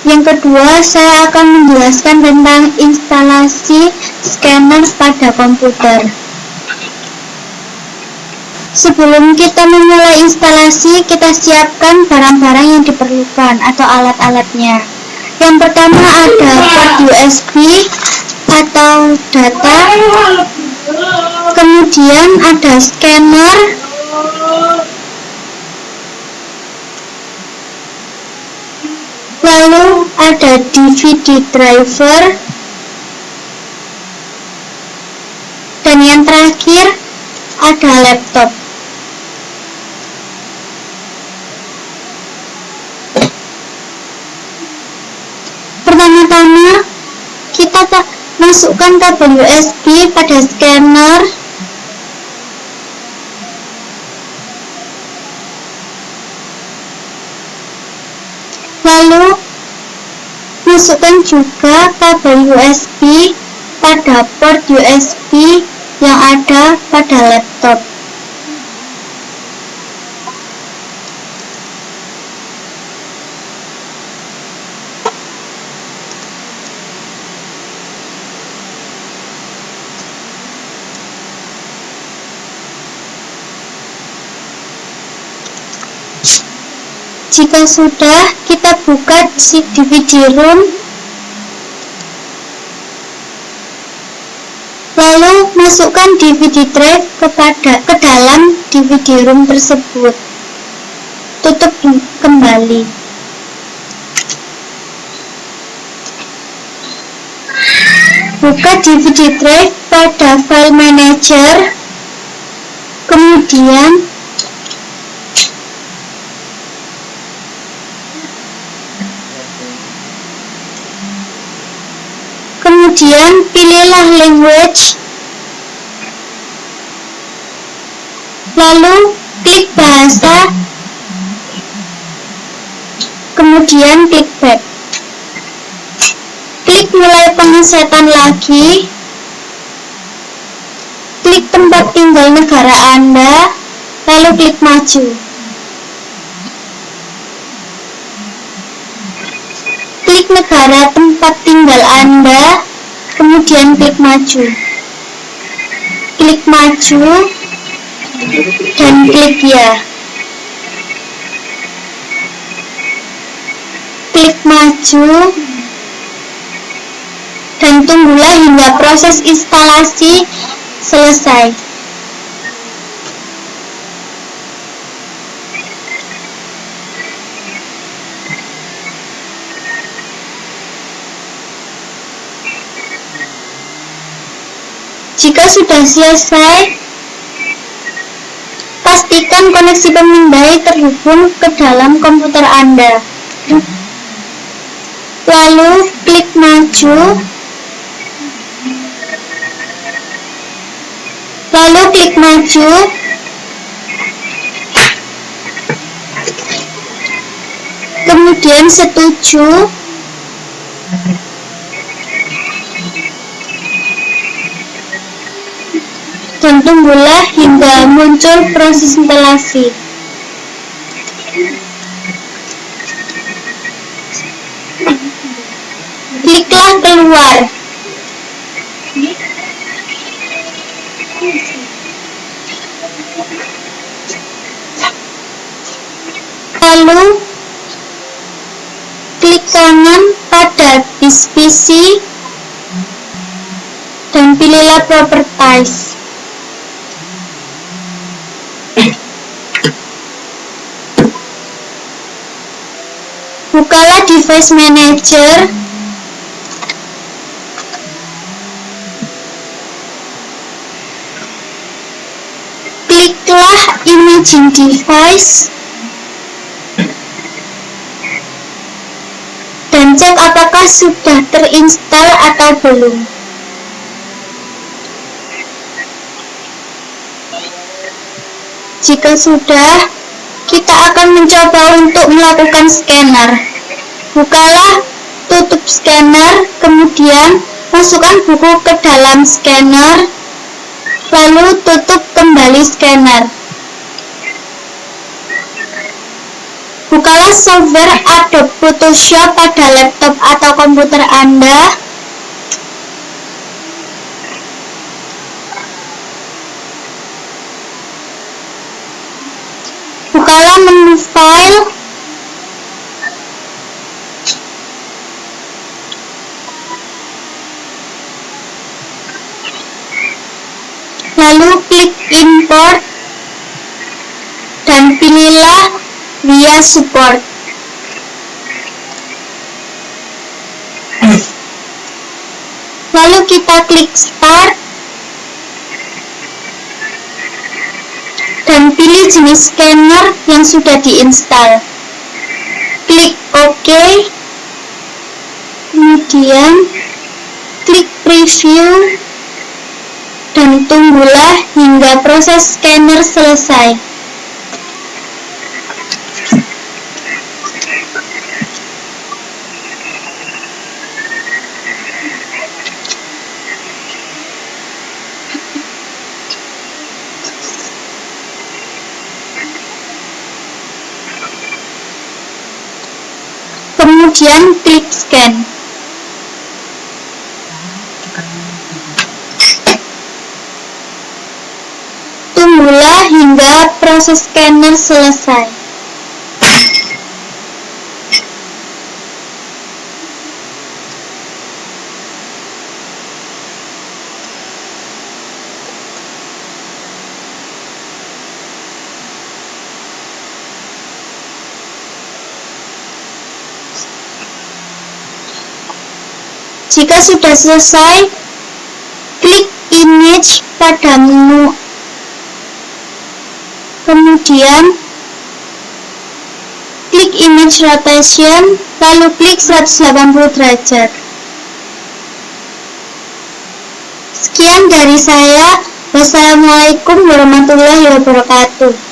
Yang kedua, saya akan menjelaskan tentang instalasi scanner pada komputer. Sebelum kita memulai instalasi, kita siapkan barang-barang yang diperlukan atau alat-alatnya. Yang pertama ada port USB atau data, kemudian ada scanner, lalu ada DVD driver, dan yang terakhir ada laptop. Pertama-tama kita masukkan kabel USB pada scanner, lalu masukkan juga kabel USB pada port USB yang ada pada laptop. Jika sudah, kita buka DVD-ROM, lalu masukkan DVD drive ke dalam DVD-ROM tersebut. Tutup kembali. Buka DVD drive pada file manager, kemudian pilihlah language, lalu klik bahasa, kemudian klik back. Klik mulai pengesetan lagi, klik tempat tinggal negara Anda, lalu klik maju. Klik negara tempat tinggal Anda, kemudian klik maju. Klik maju dan klik ya. Klik maju dan tunggulah hingga proses instalasi selesai. Jika sudah selesai, pastikan koneksi pemindai terhubung ke dalam komputer Anda. Lalu klik maju, kemudian setuju, dan tunggulah hingga muncul proses instalasi. Kliklah keluar. Lalu klik kanan pada disk PC dan pilihlah Properties. Bukalah Device Manager, kliklah Imaging Device, dan cek apakah sudah terinstall atau belum. Jika sudah, kita akan mencoba untuk melakukan scanner. Bukalah, tutup scanner, kemudian masukkan buku ke dalam scanner, lalu tutup kembali scanner. Bukalah software Adobe Photoshop pada laptop atau komputer Anda. Bukalah menu File. Lalu klik Import dan pilihlah via Support. Lalu kita klik Start dan pilih jenis scanner yang sudah diinstal. Klik OK, kemudian klik Preview dan tunggulah hingga proses scanner selesai. Kemudian klik Scan. Tunggulah hingga proses scanner selesai. Jika sudah selesai, klik Image pada menu, kemudian klik Image Rotation, lalu klik 180 derajat. Sekian dari saya. Wassalamualaikum warahmatullahi wabarakatuh.